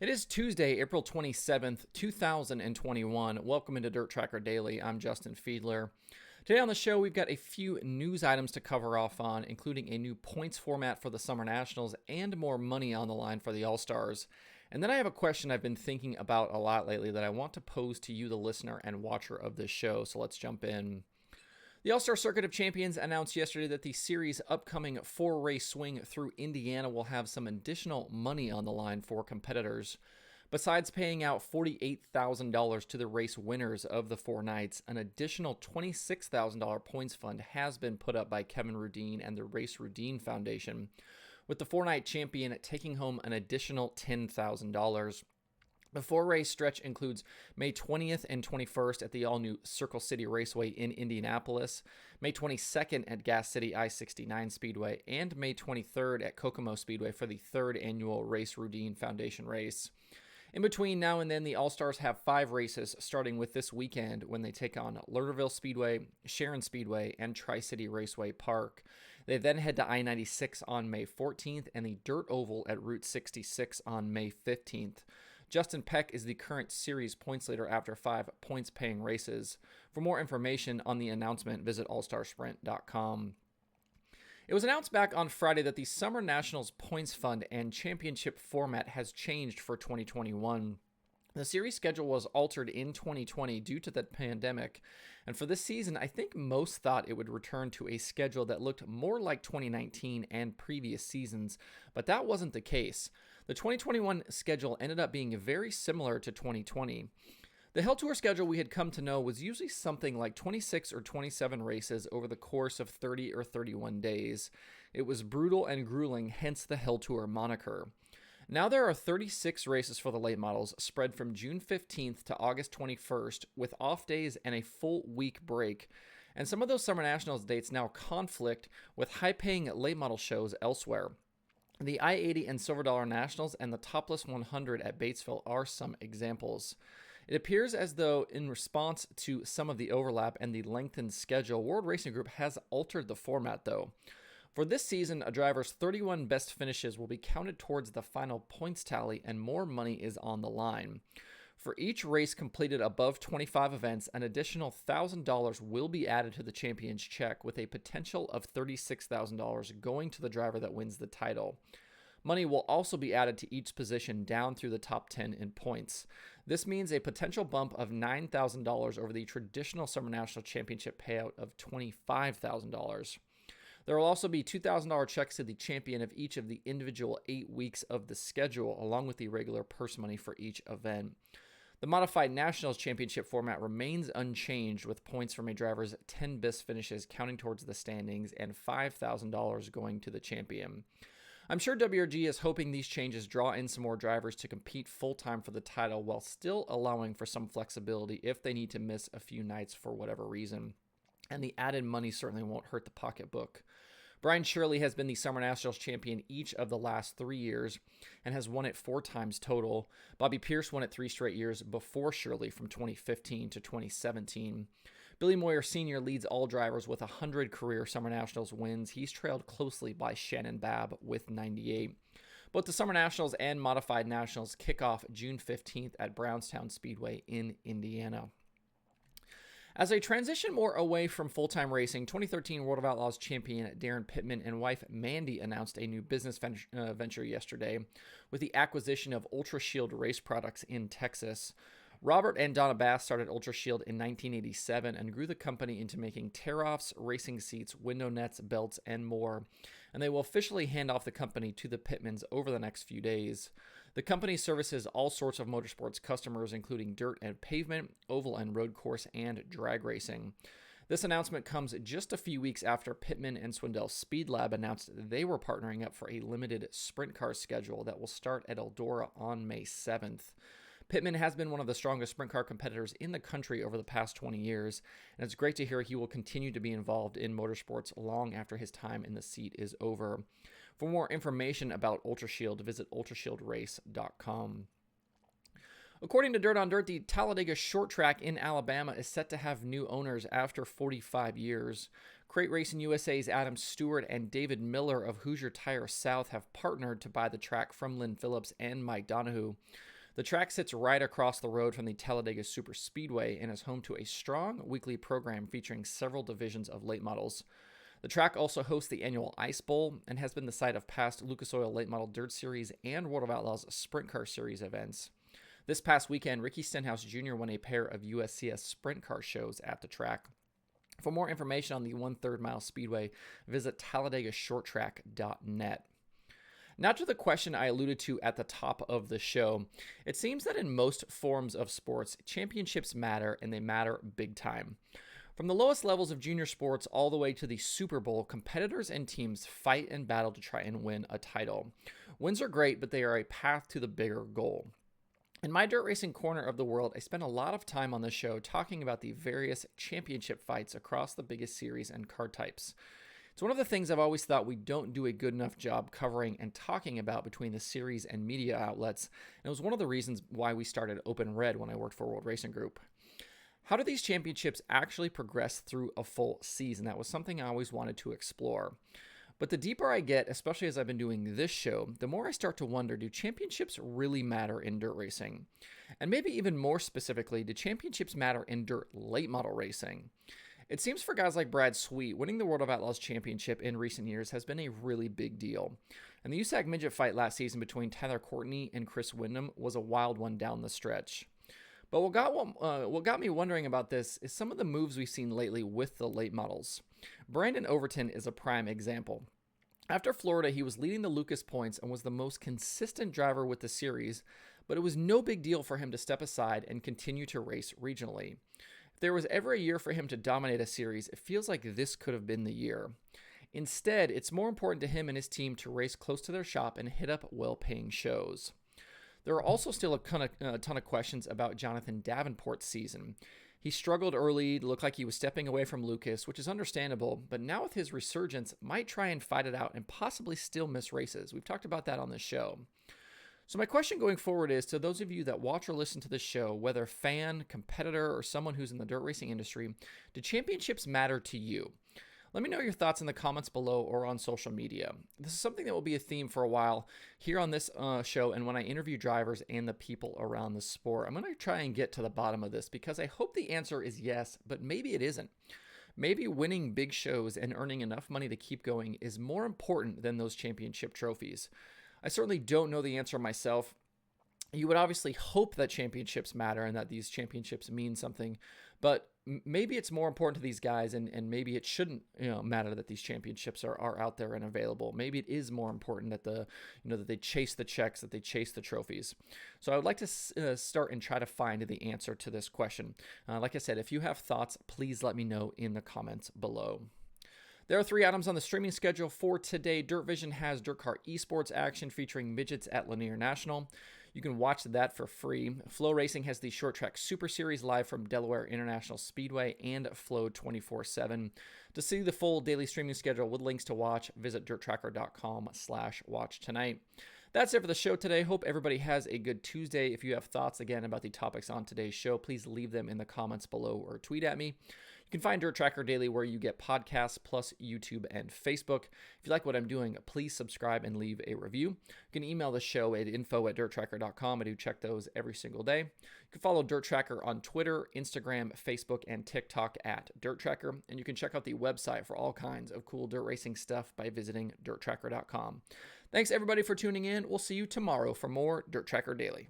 It is Tuesday, April 27th, 2021. Welcome into DIRTRACKR Daily. I'm Justin Fiedler. Today on the show, we've got a few news items to cover off on, including a new points format for the Summer Nationals and more money on the line for the All-Stars. And then I have a question I've been thinking about a lot lately that I want to pose to you, the listener and watcher of this show. So let's jump in. The All-Star Circuit of Champions announced yesterday that the series' upcoming 4-race swing through Indiana will have some additional money on the line for competitors. Besides paying out $48,000 to the race winners of the 4 nights, an additional $26,000 points fund has been put up by Kevin Rudeen and the Race Rudeen Foundation, with the 4-night champion taking home an additional $10,000. The 4-race stretch includes May 20th and 21st at the all-new Circle City Raceway in Indianapolis, May 22nd at Gas City I-69 Speedway, and May 23rd at Kokomo Speedway for the 3rd annual Race Rudeen Foundation race. In between now and then, the All-Stars have 5 races, starting with this weekend when they take on Lernerville Speedway, Sharon Speedway, and Tri-City Raceway Park. They then head to I-96 on May 14th and the Dirt Oval at Route 66 on May 15th. Justin Peck is the current series points leader after 5 points-paying races. For more information on the announcement, visit allstarsprint.com. It was announced back on Friday that the Summer Nationals points fund and championship format has changed for 2021. The series schedule was altered in 2020 due to the pandemic, and for this season, I think most thought it would return to a schedule that looked more like 2019 and previous seasons, but that wasn't the case. The 2021 schedule ended up being very similar to 2020. The Hell Tour schedule we had come to know was usually something like 26 or 27 races over the course of 30 or 31 days. It was brutal and grueling, hence the Hell Tour moniker. Now there are 36 races for the late models, spread from June 15th to August 21st, with off days and a full week break. And some of those Summer Nationals dates now conflict with high-paying late model shows elsewhere. The I-80 and Silver Dollar Nationals and the Topless 100 at Batesville are some examples. It appears as though, in response to some of the overlap and the lengthened schedule, World Racing Group has altered the format, though. For this season, a driver's 31 best finishes will be counted towards the final points tally, and more money is on the line. For each race completed above 25 events, an additional $1,000 will be added to the champion's check, with a potential of $36,000 going to the driver that wins the title. Money will also be added to each position down through the top 10 in points. This means a potential bump of $9,000 over the traditional Summer National Championship payout of $25,000. There will also be $2,000 checks to the champion of each of the individual 8 weeks of the schedule, along with the regular purse money for each event. The modified Nationals Championship format remains unchanged, with points from a driver's 10 best finishes counting towards the standings and $5,000 going to the champion. I'm sure WRG is hoping these changes draw in some more drivers to compete full-time for the title while still allowing for some flexibility if they need to miss a few nights for whatever reason. And the added money certainly won't hurt the pocketbook. Brian Shirley has been the Summer Nationals champion each of the last 3 years and has won it 4 times total. Bobby Pierce won it 3 straight years before Shirley from 2015 to 2017. Billy Moyer Sr. leads all drivers with 100 career Summer Nationals wins. He's trailed closely by Shannon Babb with 98. Both the Summer Nationals and Modified Nationals kick off June 15th at Brownstown Speedway in Indiana. As I transition more away from full-time racing, 2013 World of Outlaws champion Darren Pitman and wife Mandy announced a new business venture yesterday with the acquisition of Ultrashield race products in Texas. Robert and Donna Bass started Ultrashield in 1987 and grew the company into making tear-offs, racing seats, window nets, belts, and more. And they will officially hand off the company to the Pitmans over the next few days. The company services all sorts of motorsports customers, including dirt and pavement, oval and road course, and drag racing. This announcement comes just a few weeks after Pitman and Swindell Speed Lab announced they were partnering up for a limited sprint car schedule that will start at Eldora on May 7th. Pitman has been one of the strongest sprint car competitors in the country over the past 20 years, and it's great to hear he will continue to be involved in motorsports long after his time in the seat is over. For more information about Ultrashield, visit ultrashieldраce.com. According to Dirt on Dirt, the Talladega Short Track in Alabama is set to have new owners after 45 years. Crate Racing USA's Adam Stewart and David Miller of Hoosier Tire South have partnered to buy the track from Lynn Phillips and Mike Donahue. The track sits right across the road from the Talladega Super Speedway and is home to a strong weekly program featuring several divisions of late models. The track also hosts the annual Ice Bowl and has been the site of past Lucas Oil Late Model Dirt Series and World of Outlaws Sprint Car Series events. This past weekend, Ricky Stenhouse Jr. won a pair of USCS Sprint Car shows at the track. For more information on the 1/3 mile speedway, visit TalladagaShortTrack.net. Now to the question I alluded to at the top of the show. It seems that in most forms of sports, championships matter, and they matter big time. From the lowest levels of junior sports all the way to the Super Bowl, competitors and teams fight and battle to try and win a title. Wins are great, but they are a path to the bigger goal. In my dirt racing corner of the world, I spend a lot of time on the show talking about the various championship fights across the biggest series and car types. It's one of the things I've always thought we don't do a good enough job covering and talking about between the series and media outlets, and it was one of the reasons why we started Open Red when I worked for World Racing Group. How do these championships actually progress through a full season? That was something I always wanted to explore. But the deeper I get, especially as I've been doing this show, the more I start to wonder, do championships really matter in dirt racing? And maybe even more specifically, do championships matter in dirt late model racing? It seems for guys like Brad Sweet, winning the World of Outlaws Championship in recent years has been a really big deal. And the USAC midget fight last season between Tyler Courtney and Chris Windham was a wild one down the stretch. But what got me wondering about this is some of the moves we've seen lately with the late models. Brandon Overton is a prime example. After Florida, he was leading the Lucas points and was the most consistent driver with the series, but it was no big deal for him to step aside and continue to race regionally. If there was ever a year for him to dominate a series, it feels like this could have been the year. Instead, it's more important to him and his team to race close to their shop and hit up well-paying shows. There are also still a ton of questions about Jonathan Davenport's season. He struggled early, looked like he was stepping away from Lucas, which is understandable, but now with his resurgence, might try and fight it out and possibly still miss races. We've talked about that on this show. So my question going forward is, to those of you that watch or listen to this show, whether fan, competitor, or someone who's in the dirt racing industry, do championships matter to you? Let me know your thoughts in the comments below or on social media. This is something that will be a theme for a while here on this show and when I interview drivers and the people around the sport. I'm going to try and get to the bottom of this because I hope the answer is yes, but maybe it isn't. Maybe winning big shows and earning enough money to keep going is more important than those championship trophies. I certainly don't know the answer myself. You would obviously hope that championships matter and that these championships mean something, but maybe it's more important to these guys, and maybe it shouldn't matter that these championships are out there and available. Maybe it is more important that that they chase the checks, that they chase the trophies. So I would like to start and try to find the answer to this question. Like I said, if you have thoughts, please let me know in the comments below. There are 3 items on the streaming schedule for today. Dirt Vision has Dirt Car Esports action featuring midgets at Lanier National. You can watch that for free. Flow Racing has the Short Track Super Series live from Delaware International Speedway and Flow 24/7. To see the full daily streaming schedule with links to watch, visit DIRTRACKR.com/watch tonight. That's it for the show today. Hope everybody has a good Tuesday. If you have thoughts again about the topics on today's show, please leave them in the comments below or tweet at me. You can find DIRTRACKR Daily where you get podcasts plus YouTube and Facebook. If you like what I'm doing, please subscribe and leave a review. You can email the show at info@dirtracker.com. I do check those every single day. You can follow DIRTRACKR on Twitter, Instagram, Facebook, and TikTok at DIRTRACKR. And you can check out the website for all kinds of cool dirt racing stuff by visiting DIRTRACKR.com. Thanks everybody for tuning in. We'll see you tomorrow for more DIRTRACKR Daily.